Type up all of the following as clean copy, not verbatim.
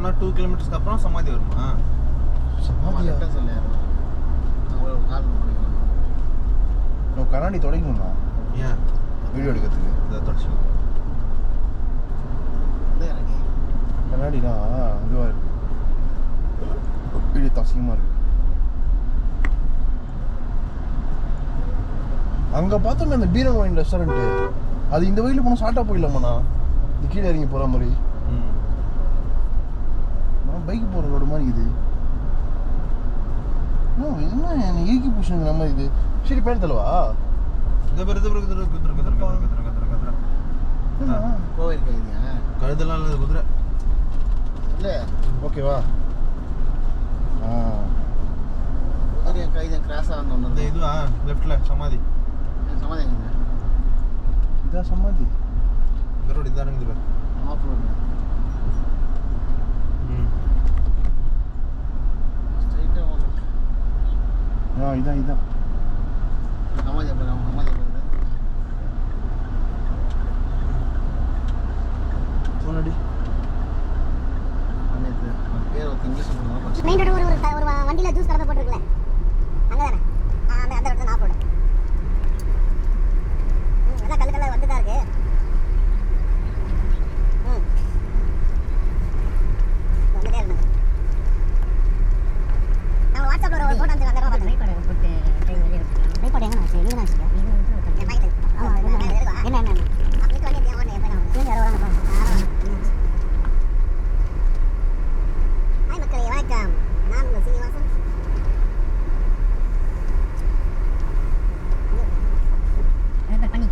1 or 2 கிலோமீட்டர்ஸ்க்கு அப்புறம் சமாதி வருமா? சமாதி சொல்லு. நான் கண்ணாடி தொடங்கணும்னா ஏன் வீடியோ எடுக்கிறதுக்கு இதை தொடச்சி கண்ணாடினா இதுவாக இருக்கு, வீடியோ தசியமாக இருக்கு. அங்கே பார்த்தோமே அந்த பீரன் ஒயின் ரெஸ்டாரண்ட்டு, அது இந்த வழியில் போனால் ஷார்ட்டாக போயிடலாமாண்ணா? இது கீழே இறங்கி போகிற மாதிரி. நான் பைக் போகிற ரோடு மாதிரி இது என்ன இயக்கி பூஷன் நம்ம இது. சரி பேர் தலவா கோவில் கழுதெல்லாம் இல்லை குதிரை இல்லை. ஓகேவா? கிராஸாக இந்த இதுவா லெஃப்டில் சமாதி சமாதி இதான் சமாதி. இந்த ரோடு இதான் இருக்குது ஆஃப் ரோடு. இதான் இதான் சமாதி. சமாதி சொன்னடி பேர் ஒரு இங்கிலீஷ் மெயின் ரோடு ஒரு வண்டியில் ஜூஸ் கடை போட்டுருக்குல்ல, அங்கே தானே? அந்த இடத்துல ஆஃப் ரோடு. எல்லாம் கல்லு வந்து தான் இருக்கு. வந்துட்டே இருந்தது. நான் வாட்ஸ்அப்பில் ஒரு ஃபோட்டோ அனுப்பிச்சு அந்த போட்டு ட்ரைபாட் எங்கே வச்சு நீங்கள் தான் வச்சுருக்கேன். என்ன என்ன அப்படி வண்டி ஓடனே எப்படி யாரோ வராங்க. ஹாய் மக்களே, வணக்கம். நான் உங்கள் சீனிவாசன். பண்ணி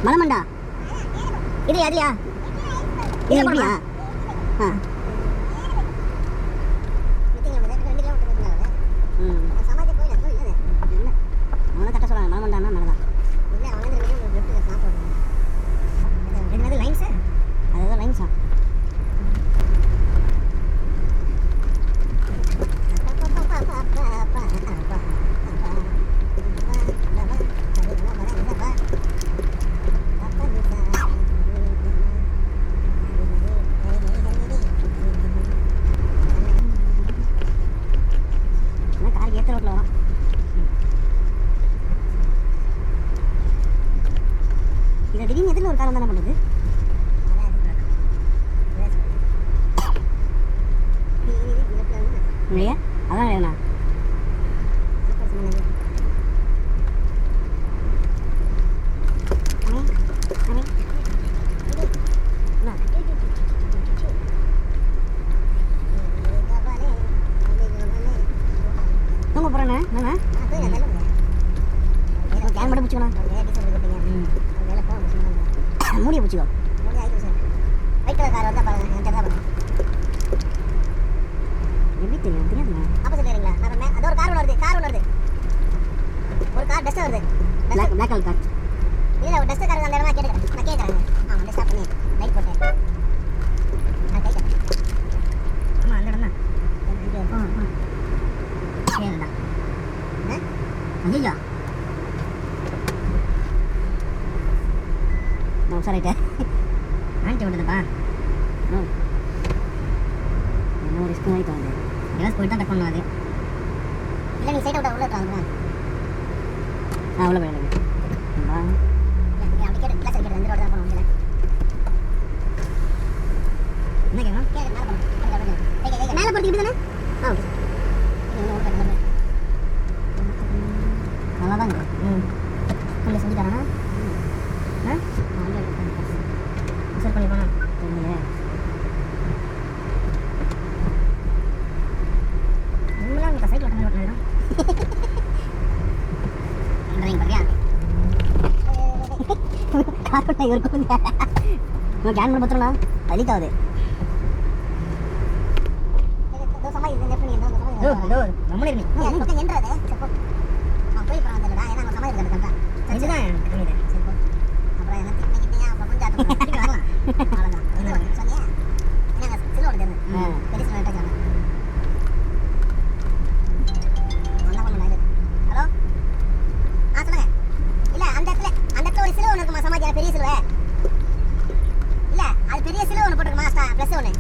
மலமண்டா இது யாரியா? இது எப்படியா? அவனை கட்ட சொல்லுவாங்க மலமண்டானா மலதான் இல்லை. அவன் லைன்ஸு அது லைன்ஸா? திடீர்னு எதில் ஒரு காலம் தானே பண்ணுது. இல்லையா? அதான் வேணா தூங்க போகிறேண்ணே. கேன் மட்டும் பிடிச்சிக்கணும். மூடியை பிடிச்சிக்கோ. ஒயிட் கலர் கார் வந்தால் பாருங்க, என்கிட்ட தான் பாருங்க. எப்படி தெரியும்? தெரியாதுங்க. ஆப்போசிட் வரீங்களா? அப்புறம் அது ஒரு கார் ஒன்று வருது. ஒரு கார் டஸ்ட்டாக வருது. பிளாக் கலர் கார் இல்லை, ஒரு டஸ்ட்டு கார் அந்த இடமா கேட்குறேன். நான் கேட்குறேன். ஆமாம், டஸ்ட் பண்ணி லைட் போட்டேன். நான் கேட்குறேன். ஆமாம், அந்த இடம் தான். சரிண்ணா. ஐயா உஷாராயிட்டேன். ஆண்டி விட்டுதுப்பா. இன்னும் ரிஸ்க் மாதிரி தோணுது. எல்லாம் போயிட்டு தான் டக் பண்ணும் அது. இல்லை, நீ சைட்டை விட்டா உள்ள இருக்காங்க. உள்ள போயிடுங்க. அப்படி கேட்டு கிளாஸ் கேட்டு 2 ரோடு தான் போகணும். என்ன கேட்கணும்? மேலே போட்டுக்கிட்டு தானே? ஓகே. நல்லா தான் இருக்கு. கொஞ்சம் செஞ்சு தரேன்னா இவருக்கு இவன் கேன் பண்ண பத்திரம்னா லீக் ஆகுது. பெரிய சிலுவை இல்ல, அது பெரிய சிலுவை ஒன்று போட்டுருக்குமா ப்ளஸ் ஒன்று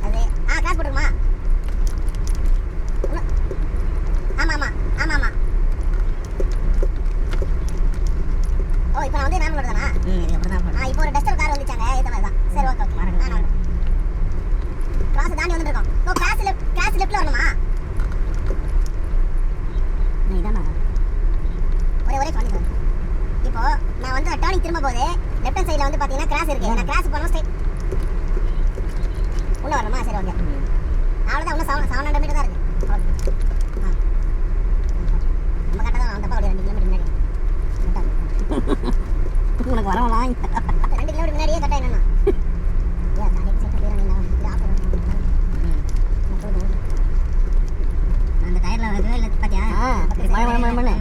அது காசு போட்டுருமா? ஆமாம் ஆமாம் ஆமாம் ஆமாம். ஓ இப்போ நான் வந்து நான் தானா? இப்போ ஒரு டஸ்டர் கார் வந்துச்சாங்க, ஏற்ற மாதிரி தான். சரி ஓகே ஓகே. கிராஸ் தாண்டி வந்துருக்கோம். ஓ கிராஸ் லெஃப்ட்டில் வரணுமா? இதானா ஒரே பண்ணிக்கிறேன். இப்போ நான் வந்து டர்னிங் திரும்ப போது லெஃப்ட் ஹேண்ட் சைடில் வந்து பார்த்தீங்கன்னா கிராஸ் இருக்கு. நான் கிராஸ் போனோம் ஸ்ட்ரைட் உள்ள வரணுமா? சரி ஓகே. அவ்வளோதான், இன்னும் 700 மீட்டர் தான் இருக்கு. ஓகே நம்ம கரெக்டாக தான் வந்தப்பா. ஒரு 2 கிலோமீட்டர் முன்னாடி உனக்கு வரவலாம் 2 கிலோமீட்டர் முன்னாடியே கரெக்டாக என்னன்னா அந்த டயரில் வரவே இல்லை பார்த்தியா? மழை பார்க்க மாட்டானே.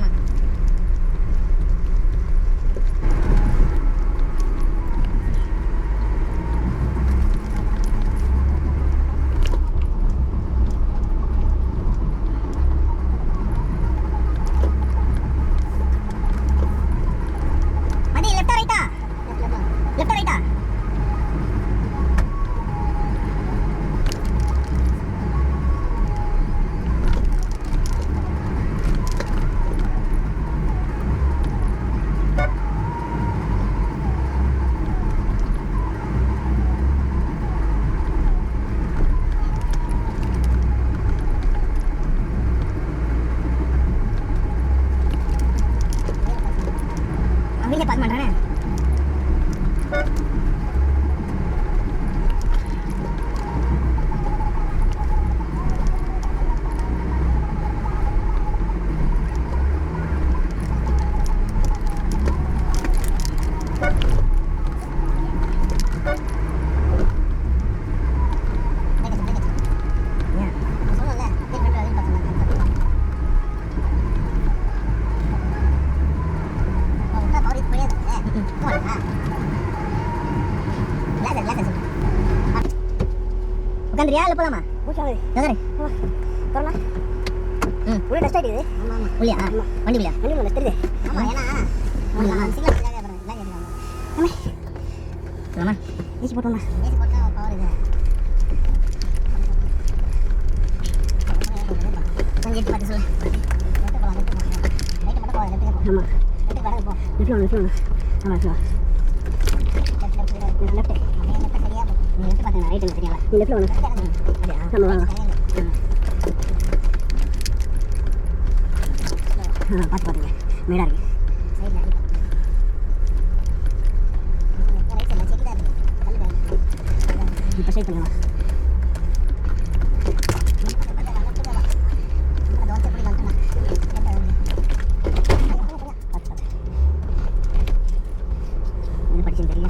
உட்காந்துரியா இல்லை போலாமா? போகலாம். உள்ள டஸ்ட் ஆகிடுது. ஆமாம் ஆமாம். உள்ளியா? வண்டி இல்லையா? வண்டி உள்ள டஸ்ட் இருக்குது. ஆமாம் ஏன்னா சொல்லமா ஏசி போட்டோம்மா. ஏசி போட்டால் பவர் இது கொஞ்சம் எட்டு பார்த்து சொல்லு. போகலாம் லைட்டு மட்டும் போகாது. ஆமாம் லெஃப்ட்டு கடை போ. லெஃப்ட் ஆமாம் லெஃப்ட் சரியா போ. நீ லெஃப்ட் பார்த்தீங்கன்னா ரைட்டு சரியா? நீ லெஃப்ட்டில் ஒன்று அப்படியா? ஆமாம் பார்த்து பார்த்துங்க மேடாக இருக்கு. இப்போ சைட் பண்ணலாம். என்ன படிச்சுன்னு தெரியல.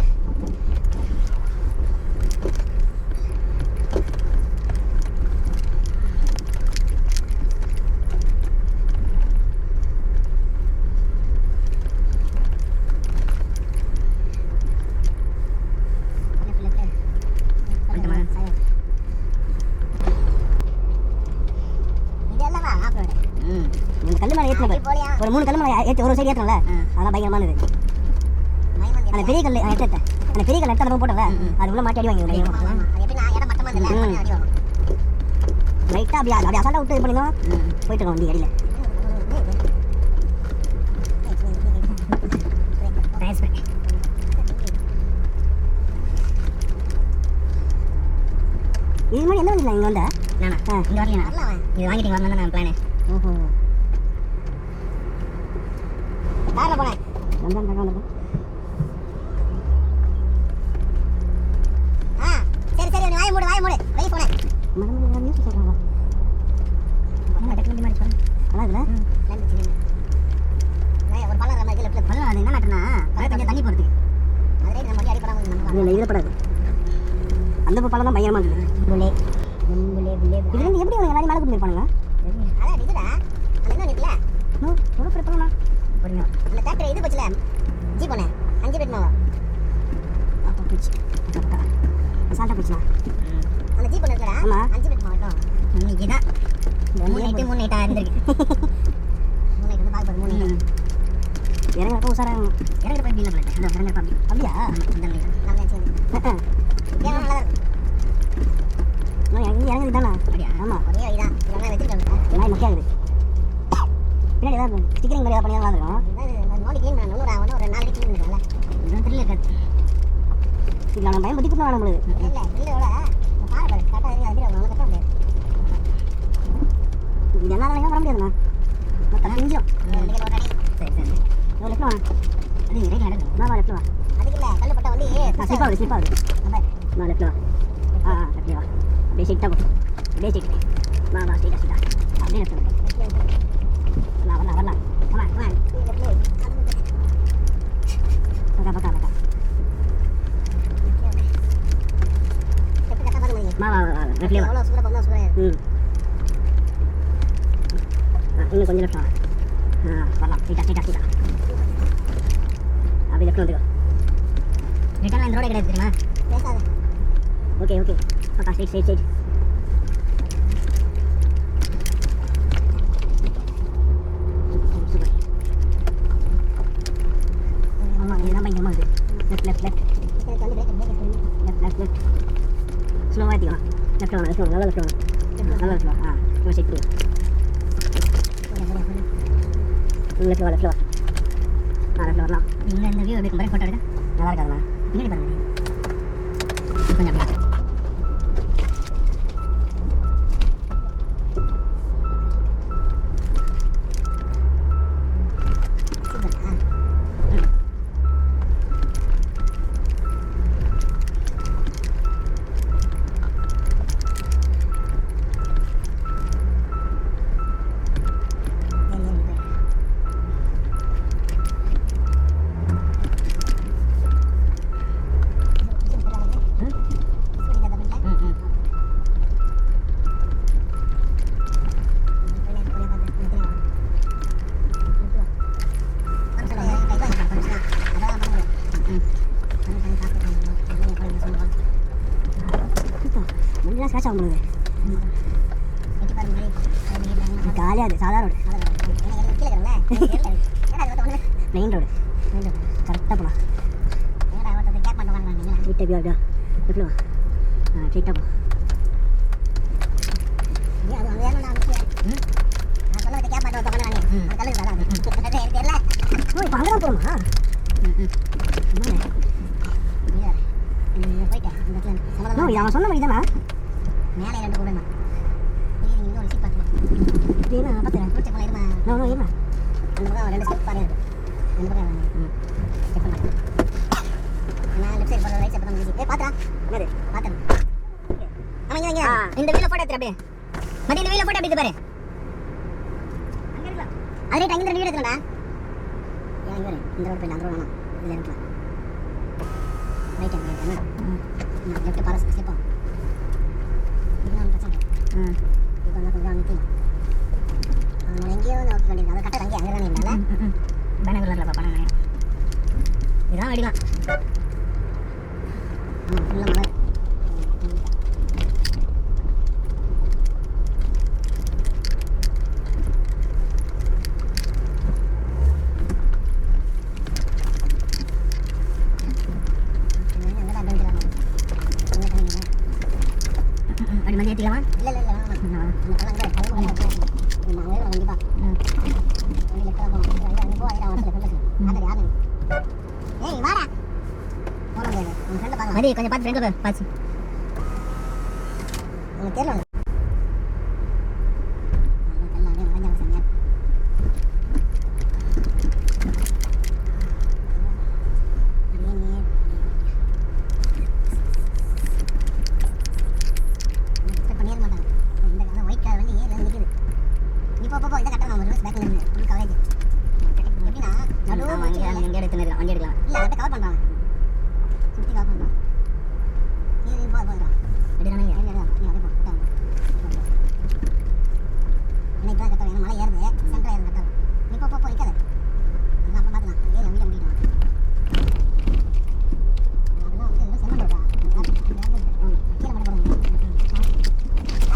ஒரு 3 கல் மேலே ஏற்றி ஒரு சைடு ஏற்றல, அதெல்லாம் பயங்கரமானது. அந்த பெரிய கல் எடுத்தேன், அந்த பெரிய கல் எடுத்து நம்ம போட்டல, அது உள்ள மாட்டி அடி வாங்கி லைட்டாக அப்படி அசால்ட்டாக விட்டு இது பண்ணினோம் போயிட்டு இருக்கோம் வண்டி அடியில். இது மாதிரி எந்த வண்டியில் இங்கே வந்த நானா இங்கே வரலையா? இது வாங்கிட்டு வரணும் தான் நான் பிளானு. ஓஹோ காரில் போனேன். வந்துடும். சரி சரி வாய மூடு வெளியே போனேன். நியூஸ் சொல்கிறாங்க டெக்னாலஜி மாதிரி சொல்லுங்கள். நல்லா இருக்குல்ல? ஒரு பழம் நம்ம இதில் லெஃப்ட்ல பல்ல அது என்ன மேட்டர்னா கொஞ்சம் தண்ணி போறதுக்கு அதே நம்ம வண்டி அடிப்படாம நம்ம இல்ல இதுல படாது அந்த பல்ல தான் பயமா இருக்குது புலே இது வந்து எப்படி அவங்க எல்லாரும் மேல கொண்டு இருப்பானுங்க அதான் இதுடா அது என்ன இருக்குல நோ ஒரு பிரப்பலனா போறீங்க அந்த டிராக்டர் இது போச்சுல ஜீப் ஒண்ணே 5 பேட் மாவா அப்ப போச்சு சால்ட்டா போச்சுனா அந்த ஜீப் ஒண்ணு இருக்குடா ஆமா 5 பேட் மாவட்டும் இன்னைக்கு தான் 3 நைட் இருந்திருக்கு 3 நைட் வந்து பாக்க 3 நைட் இறங்கறப்ப உசாரா இறங்கறப்ப எப்படி இல்ல பிளேட் அந்த இறங்கறப்ப அப்படியா அந்த நைட் நல்லா சேந்து ஏன் நல்லா இருக்கு நான் இறங்கி தானா அப்படியா ஆமா ஒரே வழிதான் இதெல்லாம் வெச்சிருக்காங்க எல்லாம் முக்கியமானது பின்னாடி ஏதாவது ஸ்டிக்கரிங் மாதிரி ஏதாவது பண்ணி நல்லா இருக்கும் நோடி க்ளீன் பண்ணணும் ஒரு 4 அடி க்ளீன் பண்ணல இதுதான் தெரியல கத்து இது நான் பயம் பத்தி பண்ண முடியாது இல்ல இல்ல பாரு கரெக்டா இறங்கி அது அவங்க கட்ட முடியாது இது என்ன வர முடியாதுண்ணா நான் தெரிஞ்சோம் நீங்க ஒரு அடி சரி சரி ஒரு லெஃப்ட் வா அது ரைட் ஹேண்ட் நான் லெஃப்ட் வா அதுக்கு இல்ல கல்லு பட்ட வண்டி ஸ்லிப் ஆகுது நான் லெஃப்ட் வா லெஃப்ட் வா அப்படியே ஸ்ட்ரைட்டா போ அப்படியே ஸ்ட்ரைட் வா ஸ்ட்ரைட்டா அப்படியே லெஃப்ட் வரலாம் ஆமா பக்கா வா லெஃப்ட்ல வா சூப்பரா பண்ணா சூப்பரா இன்னும் கொஞ்சம் லெஃப்ட் வா வரலாம் ஸ்ட்ரைட்டா அப்படியே லெஃப்ட் வந்துக்கோ ரிட்டர்ன் லைன் ரோடே கிடையாது தெரியுமா பேசாத ஓகே பக்கா ஸ்ட்ரைட் ஆமா இதுதான் பயங்கரமா இருக்கு லெஃப்ட் ஸ்லோவாக ஏற்றிக்கலாம் லெஃப்ட் வாங்க நல்லா லெஃப்ட் வா இவன் ஸ்ட்ரைட் பண்ணி லெஃப்ட் வா லெஃப்ட் வரலாம் நீங்கள் இந்த வியூ எப்படி மாதிரி ஃபோட்டோ எடுக்க நல்லா இருக்காதுண்ணா பின்னாடி பாருங்க கொஞ்சம் அப்படி ஸ்க்ராட்ச் ஆகும் பொழுது காலியாது சாதாரண ரோடு மெயின் ரோடு கரெக்டாக போகலாம் ஸ்ட்ரைட்டாக அப்படியா எப்படி வா ஸ்ட்ரைட்டாக போ இப்போ அங்கே தான் போகணுமா அவன் சொன்ன மாதிரி தானா மேலே 2 கூட இன்னும் ஒரு சீட் பார்த்துக்கலாம் ஏன்னா பார்த்துறேன் பூச்சி போல இருமா இருமா அந்த பக்கம் 2 ஸ்டெப் பாரு இருக்கு 2 பக்கம் செக் பண்ணி நான் லெஃப்ட் சைடு போகிற ரைட் சைடு பக்கம் பார்த்துறா என்னது பார்த்தேன் ஆமாம் இங்கே இந்த வீல ஃபோட்டோ எடுத்து அப்படியே மதிய இந்த வீல ஃபோட்டோ எடுத்து பாரு அங்கே இருக்கலாம் அது ரைட் அங்கே 2 வீடு எடுத்துடா ஏன் இங்கே இந்த ரோடு போய் அந்த ரோடு வேணாம் இதில் இருக்கலாம் ரைட் அங்கே லெஃப்ட் பாரு ஸ்லிப் ஆகும் இப்போ கொஞ்சம் நிற்கலாம் அவன் எங்கேயோ நோக்கி பண்ணியிருக்கான் அதை கட்ட அங்கே அங்கே தானே இருந்தால பேனகுலரில் பணம் இதெல்லாம் வெடிலாம் ஃபுல்லாக மலர் அப்படி மதியம் ஏற்றிக்கலாமா மதி கொஞ்சம் பார்த்து ஃப்ரெண்டில் போய் பாச்சு உனக்கு தெரியல எப்படின்னா கவர் பண்ணுறான், சுற்றி கவர் பண்ணுறான். இது போதும் ரெடி தானே? நீ அப்படியே போ. இன்னைக்கு தான் கட்ட வேணும், மழை ஏறுது, சென்டர் ஏறுது கட்ட. நீ போ வைக்காத, அதெல்லாம் அப்புறம் பார்த்துக்கலாம். ஏறி வீட்டை முடிக்கலாம். அதெல்லாம் வந்து இதெல்லாம் செம்மண் ரோடா, கீழே மட்டும் போட முடியும்.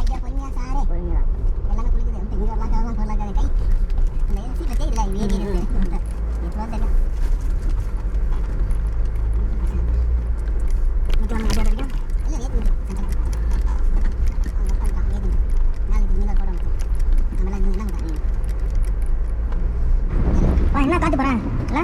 ஐயா பொறுமையா சாரே, பொறுமையா எல்லாமே குளிக்குது. வந்து இங்கே வரலாம் கவலாம் சொல்லலாம் கை அந்த சீட்டில் தேயில்லை ஏறி இருக்கு. இப்போ தெரியும் என்ன காத்து போறேன் இல்ல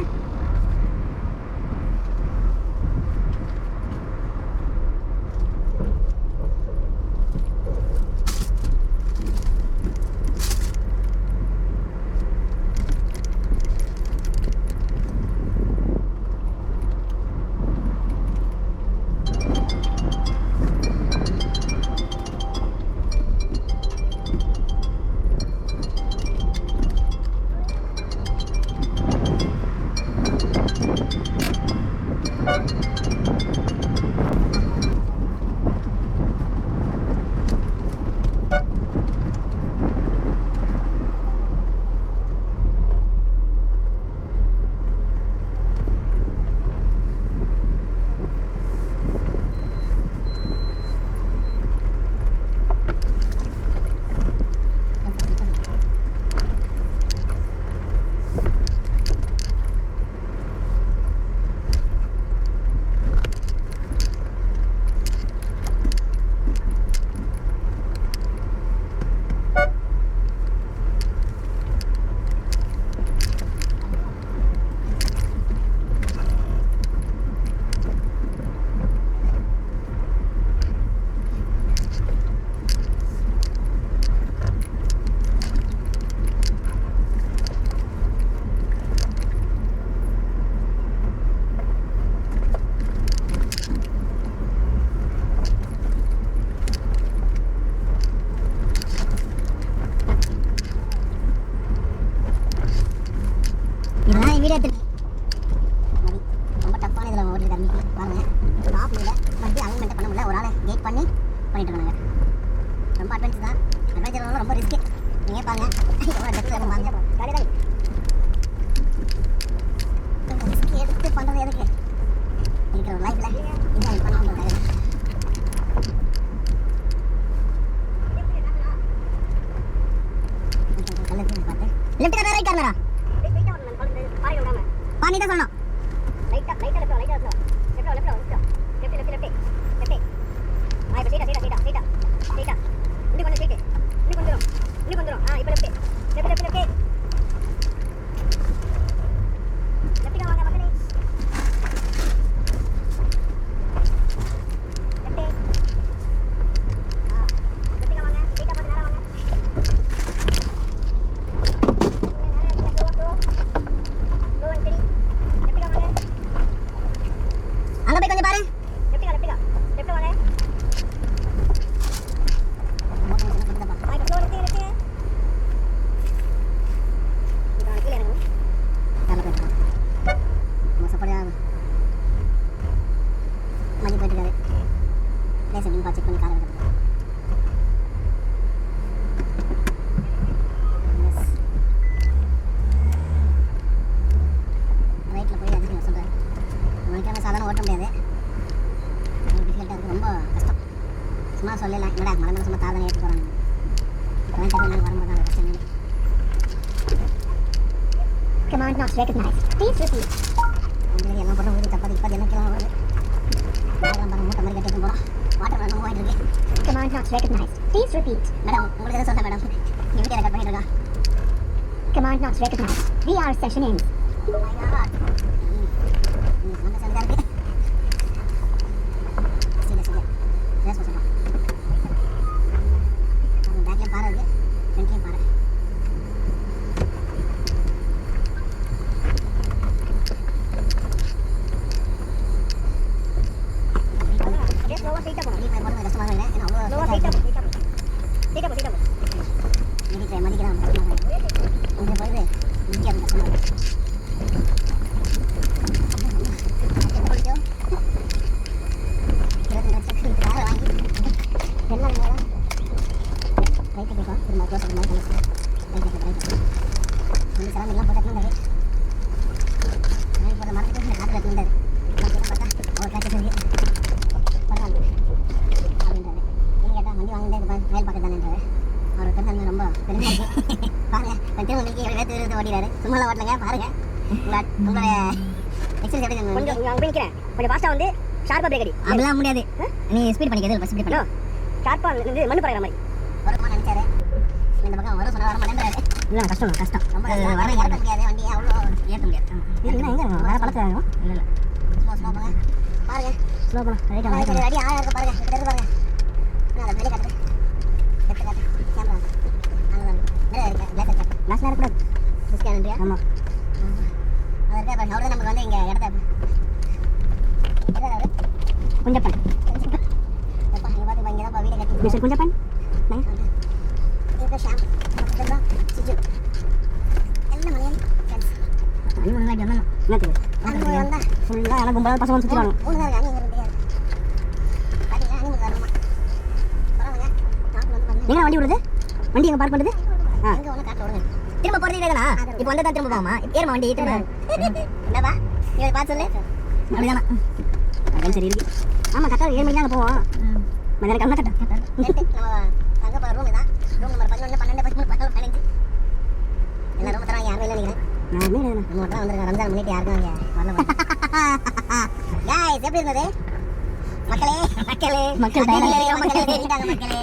வீடியோ ரொம்ப டஃப்பான இதில் ஓட்டில் தம்பிக்கு பாருங்கள். டாப் இல்லை வந்து அலைன்மெண்ட்டை பண்ண முடியல, ஒரு ஆளை கேட் பண்ணி பண்ணிட்டு இருக்காங்க. ரொம்ப அட்வென்ச்சர் தான், அட்வென்ச்சர் ரொம்ப ரிஸ்க்கு. நீங்கள் பாருங்கள் எவ்வளோ டெஸ்ட் பாருங்க. ரிஸ்க் எடுத்து பண்ணுறது எதுக்கு இருக்கிற ஒரு லைஃப்பில் என்ஜாய் பண்ணாமல் பார்த்து லெஃப்ட் கார்னரா ரைட் கார்னரா பானி தான் சொல்லணும். லைட்டா லெஃப்ட் லெஃப்ட் ஆ இப்போ சீட்டா இன்னும் கொஞ்சம் சீட்டு இன்னும் கொஞ்சம் ஆ இப்போ லெஃப்ட் லெஃப்ட் வாங்க மக்களே. அங்க போய் கொஞ்சம் பாரு. லெஃப்ட் வாங்க. மதி போயிட்டு இருக்காரு. லேஸ் அப்படின்னு பார்த்து செக் பண்ணி காரை எடுத்து ரைட்டில் போய் அதுக்கு நான் சொல்கிறேன். உனக்கு சாதாரண ஓட்ட முடியாது, டிஃபிகல்ட்டாக இருக்குது, ரொம்ப கஷ்டம். சும்மா சொல்லலாம் என்னடா மறந்து சும்மா தாதானே ஏற்று போகிறாங்க. இப்போ தான் தெரியும் வரும்போது அந்த கஷ்டம் இல்லை. Command not recognized. Please repeat. உங்களுக்கு எல்லாம் போட்டு உங்களுக்கு தப்பாது. இப்போ என்ன கிலோ வருது பாருங்க, மூட்டை மாதிரி கட்டிட்டு போகிறோம். வாட்டர் வேணும் போயிட்டு இருக்கு. Command not recognized. Please repeat. Madam உங்களுக்கு எதாவது சொல்கிறேன் மேடம், என் வீட்டில் ரெக்கார்ட் பண்ணிட்டு இருக்கா. Command not recognized. VR session ends. Oh my god. நம்ம சரியாக இருக்கு. சரி ரேஸ் பண்ணுறோம். நம்ம பேக்லேயும் பாறை இருக்குது, ஃப்ரண்ட்லேயும் பாறை. கஷ்டமாக இல்லை, ஏன்னா அவ்வளோ மதிக்கிறான் இங்கே போயிது இங்கே அது கஷ்டமாக இருக்குது. ரைட்டு போய்க்கலாம் திரும்ப க்ளோஸ் பண்ணி ரைட்டு இந்த செராமிக்லாம் போட்டு இருந்தாரு போட்ட மரத்துக்கு இந்த காற்று இருந்தாரு பார்த்தா அவர் காய்ச்சி இருக்கு பரவாயில்ல அப்படின்றாரு என்ன கேட்டால் வண்டி வாங்கிட்டு மேல் பக்கம் தானேன்றாரு அவர் கருத்து ரொம்ப பெருமையாக இருக்கு பாருங்க திரும்ப இன்னைக்கு எவ்வளோ வேறு ஓடிறாரு சும்மாலாம் ஓட்டலங்க பாருங்க உங்களோட எக்ஸ்பீரியன்ஸ் எப்படி கொஞ்சம் அங்கே போய் நிற்கிறேன் கொஞ்சம் ஃபாஸ்ட்டாக வந்து ஷார்ப்பாக பிரேக் அடி அப்படிலாம் முடியாது நீ ஸ்பீட் பண்ணிக்கிறது ஃபஸ்ட் ஸ்பீட் பண்ணோ ஷார்ப்பாக வந்து மண்ணு படுற மாதிரி வருமா நினச்சாரு இந்த பக்கம் வரும் சொன்னால் வர மாட்டேன்றாரு இல்லை கஷ்டம் ரொம்ப வர ஏற்ற முடியாது வண்டியை அவ்வளோ ஏற்ற முடியாது இல்லை எங்கே வேறு பழத்தை ஆகும் இல்லை ஸ்லோ போங்க பாருங்க ஸ்லோ போகலாம் ரைட்டாக அடி ஆழம் இருக்க பாருங்க கிட்ட இருக்கு பாருங்க அதை வெளியே காட்டுது கேமரா அங்கே கிளாஸ் இருக்கக்கூடாது டிஸ்கேன்றியா ஆமாம் அது இருக்கா பாருங்க அவர் தான் நமக்கு வந்து இங்கே இடத்த குஞ்சப்பன் எப்பா இங்கே பார்த்து இங்கே தான் வீடை கட்டி மிஸ்டர் குஞ்சப்பன் ஷாம் சிஜு எல்லாம் மலையாளி ஃப்ரெண்ட்ஸ் ஃபுல்லாக எனக்கு கும்பலாக பசங்க சுற்றுவாங்க எங்கே வண்டி விடுறது வண்டி எங்கே பார்க் பண்ணுறது திரும்ப போகிறது இதே தானா இப்போ வந்து தான் திரும்ப போகாமா ஏறுமா வண்டி என்னப்பா நீங்கள் பார்த்து சொல்லு அப்படிதானா அதான் சரி இருக்கு ஆமாம் கரெக்டாக 7 மணிக்கு அங்கே போவோம் மதியானம் கிளம்ப கரெக்டாக நம்ம தங்க போகிற ரூம் தான் ரூம் நம்பர் 11 12 13 14 15 எல்லா ரூம் தராங்க யாருமே இல்லை நினைக்கிறேன் நம்ம மட்டும் வந்துருக்கேன் ரம்ஜான் முன்னிட்டு யாருக்கும் அங்கே வரல எப்படி இருந்தது மக்களே மக்கள் மக்களே